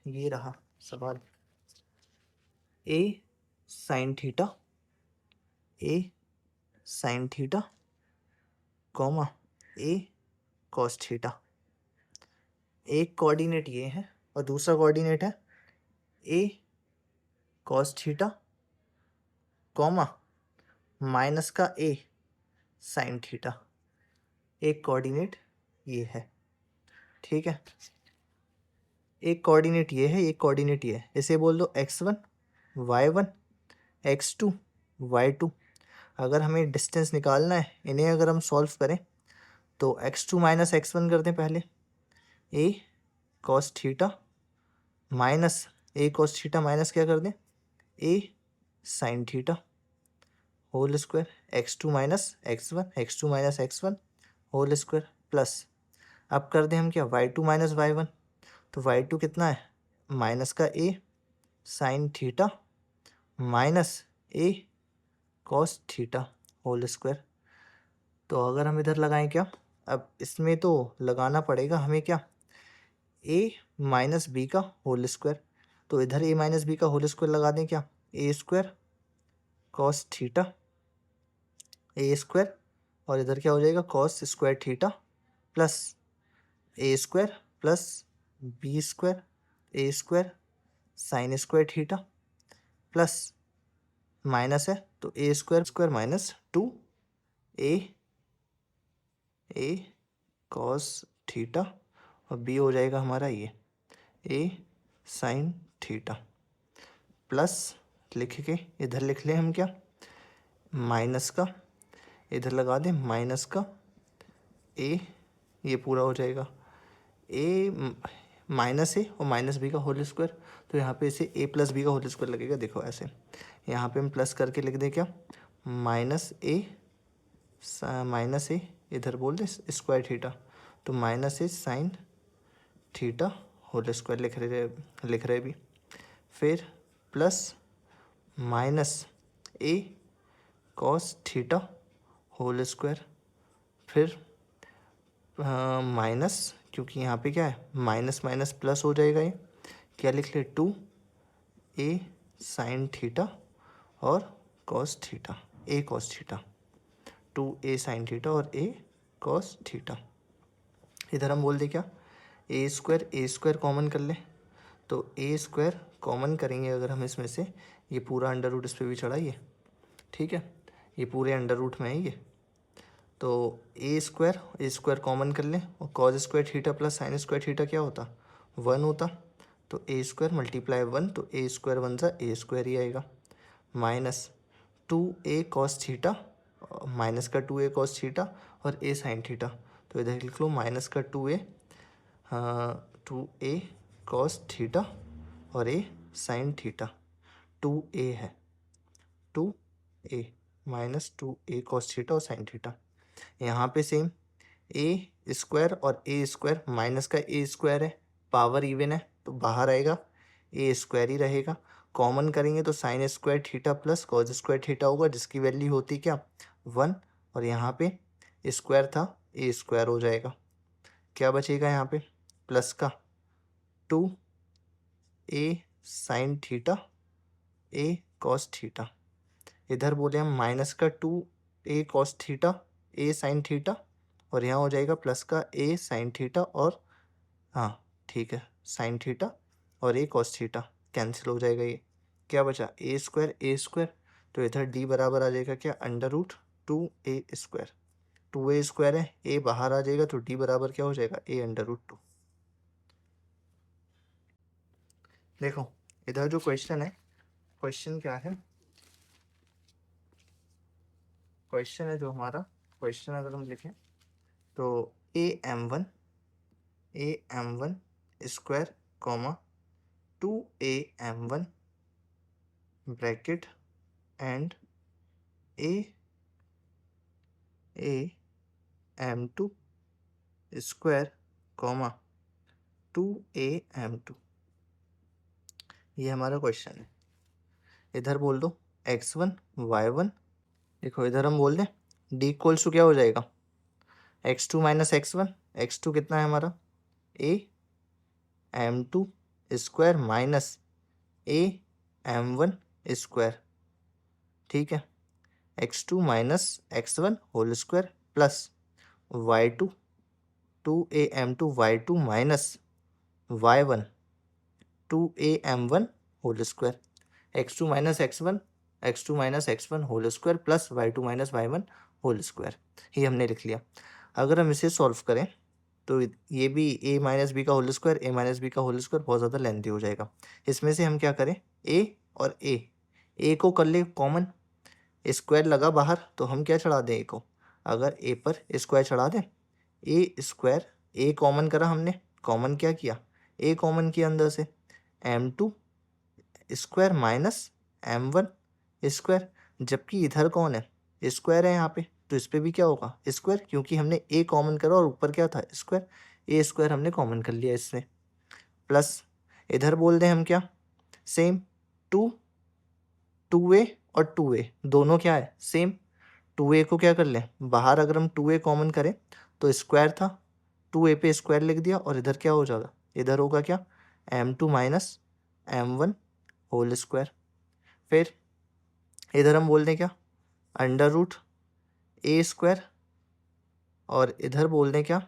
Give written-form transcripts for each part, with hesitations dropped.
ये रहा सवाल। ए साइन थीटा, ए साइन थीटा कॉमा ए कॉस थीटा। एक कोऑर्डिनेट ये है और दूसरा कोऑर्डिनेट है ए कॉस थीटा कॉमा माइनस का ए साइन थीटा। एक कोऑर्डिनेट ये है, ठीक है। एक कोऑर्डिनेट ये है, एक कोऑर्डिनेट ये है। इसे बोल दो x1 y1 x2 y2। अगर हमें डिस्टेंस निकालना है, इन्हें अगर हम सॉल्व करें तो x2 माइनस x1 कर दें पहले, a cos theta minus a cos theta minus क्या कर दें, a sine theta whole square, x2 minus x1 whole square plus, अब कर दें हम क्या, y2 माइनस y1, तो y2 कितना है, माइनस का a sine theta minus a cos theta whole square. तो अगर हम इधर लगाएं क्या, अब इसमें तो लगाना पड़ेगा हमें क्या, a माइनस बी का होल स्क्वायर। तो इधर a माइनस बी का होल स्क्वायर लगा दें क्या, a square cos theta a square, और इधर क्या हो जाएगा cos square theta plus a square plus B square a square sine square theta plus minus है तो a square minus 2a cos theta, और b हो जाएगा हमारा ये a साइन थीटा प्लस, लिख के इधर लिख लें हम क्या, माइनस का, इधर लगा दें माइनस का a, ये पूरा हो जाएगा a माइनस ए और माइनस बी का होल स्क्वायर। तो यहाँ पे इसे a प्लस बी का होल स्क्वायर लगेगा, देखो ऐसे। यहाँ पे हम प्लस करके लिख दें क्या, माइनस ए इधर बोल दें स्क्वायर थीटा, तो माइनस ए साइन थीटा होल स्क्वायर लिख रहे भी। फिर प्लस माइनस ए कॉस थीटा होल स्क्वायर, फिर माइनस, क्योंकि यहाँ पे क्या है माइनस माइनस प्लस हो जाएगा, ये क्या लिख ले, 2a साइन थीटा और cos theta, a cos theta, 2a sine theta और a कॉस थीटा। इधर हम बोल दे क्या, a स्क्वायर कॉमन कर ले, तो a स्क्वायर कॉमन करेंगे अगर हम इसमें से, ये पूरा अंडर रूट इस पर भी चढ़ाइए, ठीक है, ये पूरे अंडर रूट में है ये। तो ए स्क्वायर कॉमन कर लें, और cause square theta plus sign square theta क्या होता, 1 होता। तो ए स्क्वायर मल्टीप्लाई 1, तो ए स्क्वायर 1 सा ए स्क्वायर ही आएगा, minus 2a cos theta minus का 2a कॉस थीटा और a साइन थीटा। तो इधर लिख लो माइनस का 2a कॉस थीटा और a साइन थीटा, 2a है, 2a minus 2a cos theta और साइन थीटा। यहाँ पे सेम ए स्क्वायर और ए स्क्वायर, माइनस का ए स्क्वायर है, पावर इवन है तो बाहर आएगा, ए स्क्वायर ही रहेगा। कॉमन करेंगे तो sign square theta plus cos square theta होगा, जिसकी वैल्यू होती क्या 1, और यहाँ पे स्क्वायर था, ए स्क्वायर हो जाएगा। क्या बचेगा यहाँ पे, प्लस का 2a sine theta a cos theta, इधर बोले हम माइनस का 2a cos theta a sine theta, और यहाँ हो जाएगा प्लस का a साइन थीटा और, हाँ ठीक है, साइन थीटा और a कॉस थीटा कैंसिल हो जाएगा। ये क्या बचा, a स्क्वायर, तो इधर d बराबर आ जाएगा क्या, under root 2a square, 2a square है, a बाहर आ जाएगा तो d बराबर क्या हो जाएगा, a अंडर रूट 2। देखो इधर जो क्वेश्चन है, क्वेश्चन क्या है, क्वेश्चन है जो हमारा क्वेश्चन अगर हम लिखें तो a m1 square comma 2am1 bracket and am2 square comma 2am2, ये हमारा क्वेश्चन है। इधर बोल दो x1 y1, देखो इधर हम बोल दें d इक्वल्स टू क्या हो जाएगा, x2 माइनस x1, x2 कितना है हमारा a m2 square minus A M one square, ठीक है, x2 minus x1 whole square plus y2 2am2 y2 minus y1 2am1 whole square, x2 minus x1 whole square plus y2 minus y1 whole square, ये हमने लिख लिया। अगर हम इसे solve करें तो ये भी a माइनस बी का whole square, a minus B का होल स्क्वायर बहुत ज़्यादा लेंथी हो जाएगा। इसमें से हम क्या करें, a और a को कर ले कॉमन, स्क्वायर लगा बाहर तो हम क्या चढ़ा दें a को, अगर a पर स्क्वायर चढ़ा दें, a स्क्वायर, a कॉमन करा हमने, कॉमन क्या किया, a कॉमन किया अंदर से, m2 square minus m1 square, जबकि इधर कौन है, स्क्वायर है यहाँ पे, तो इस पे भी क्या होगा स्क्वायर, क्योंकि हमने a कॉमन करा और ऊपर क्या था स्क्वायर, a स्क्वायर हमने कॉमन कर लिया इससे, प्लस इधर बोल दें हम क्या, सेम 2a और 2a दोनों क्या है सेम, 2a को क्या कर लें बाहर, अगर हम 2a कॉमन करें तो स्क्वायर था, 2a पे स्क्वायर लिख दिया और इधर क्या हो जाएगा, इधर होगा क्या m2 minus m1 whole square, फिर इधर हम बोल दें क्या अंडर रूट a स्क्वायर, और इधर बोल दें क्या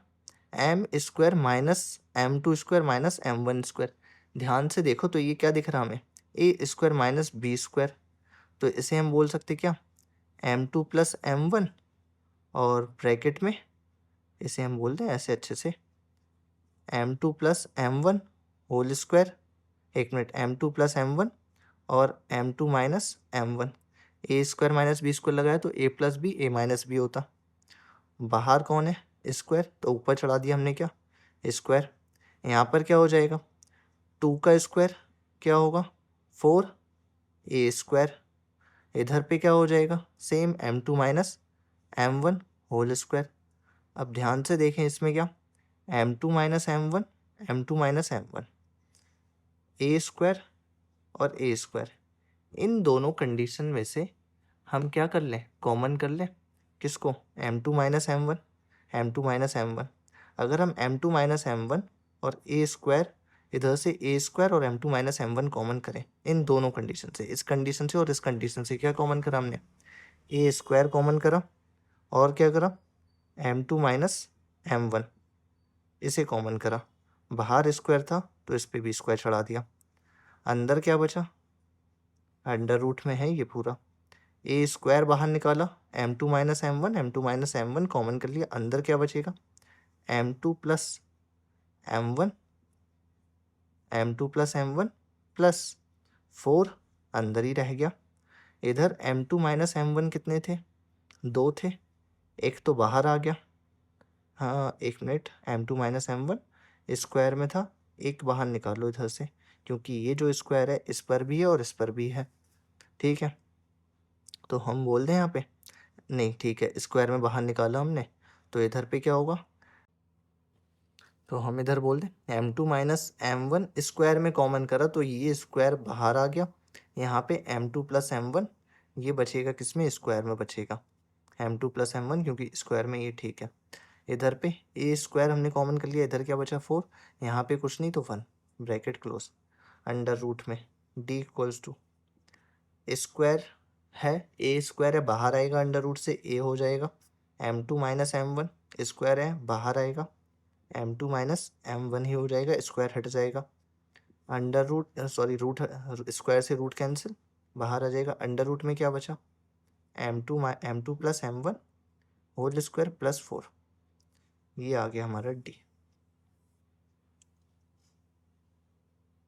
m square minus m2 square minus m1 square. ध्यान से देखो तो ये क्या दिख रहा हमें, a square minus b square, तो इसे हम बोल सकते क्या m2 प्लस m1, और ब्रैकेट में इसे हम बोल दें ऐसे अच्छे से m2 plus m1 whole square, एक मिनट, m2 प्लस m1 और m2 minus m1, a square minus B square लगाया तो a plus B a minus B होता, बाहर कौन है स्क्वायर, तो ऊपर चढ़ा दिया हमने क्या स्क्वायर, यहाँ पर क्या हो जाएगा 2 का स्क्वायर क्या होगा 4a स्क्वायर, इधर पे क्या हो जाएगा same m2 minus m1 whole square. अब ध्यान से देखें इसमें क्या m2 minus m1, m2 minus m1, a square और a स्क्वायर, इन दोनों कंडीशन में से हम क्या कर लें कॉमन कर लें, किसको m2 minus m1, m2 minus m1, अगर हम m2 माइनस m1 और a स्क्वायर, इधर से a स्क्वायर और m2 माइनस m1 कॉमन करें, इन दोनों कंडीशन से, इस कंडीशन से और इस कंडीशन से क्या कॉमन करा हमने a स्क्वायर कॉमन करा, और क्या करा m2 माइनस m1 इसे कॉमन करा, बाहर स्क्वायर था तो इस पे भी स्क्वायर चढ़ा दिया, अंदर क्या बचा अंडर रूट में है ये पूरा, ए स्क्वायर बाहर निकाला, m2 minus m1, m2 minus m1 common कर लिया, अंदर क्या बचेगा m2 plus m1, m2 plus m1 plus 4 अंदर ही रह गया, इधर m2 माइनस m1 कितने थे 2 थे, एक तो बाहर आ गया, हाँ एक minute, m2 minus m1 square में था, एक बाहर निकालो इधर से, क्योंकि ये जो स्क्वायर है इस पर भी है और इस पर भी है, ठीक है, तो हम बोल दें यहाँ पे नहीं, ठीक है, स्क्वायर में बाहर निकाला हमने तो इधर पे क्या होगा, तो हम इधर बोल दें m2 माइनस m1 स्क्वायर में कॉमन करा तो ये स्क्वायर बाहर आ गया, यहाँ पे m2 प्लस m1 ये बचेगा किसमें स्क्वायर में बचेगा m2 प्लस m1, क्योंकि स्क्वायर में ये ठीक है, इधर पे ए स्क्वायर हमने कॉमन कर लिया, इधर क्या बचा 4, यहाँ पे कुछ नहीं तो 1, ब्रैकेट क्लोज, अंडर रूट में d इक्वल्स टू स्क्वायर है, ए स्क्वायर है बाहर आएगा, अंडर रूट से ए हो जाएगा, m2 माइनस m1 स्क्वायर है बाहर आएगा, m2 माइनस m1 ही हो जाएगा, स्क्वायर हट जाएगा, under root sorry root, square से रूट कैंसिल बाहर आ जाएगा, अंडर रूट में क्या बचा m2 plus m1 whole square plus 4, ये आ गया हमारा d।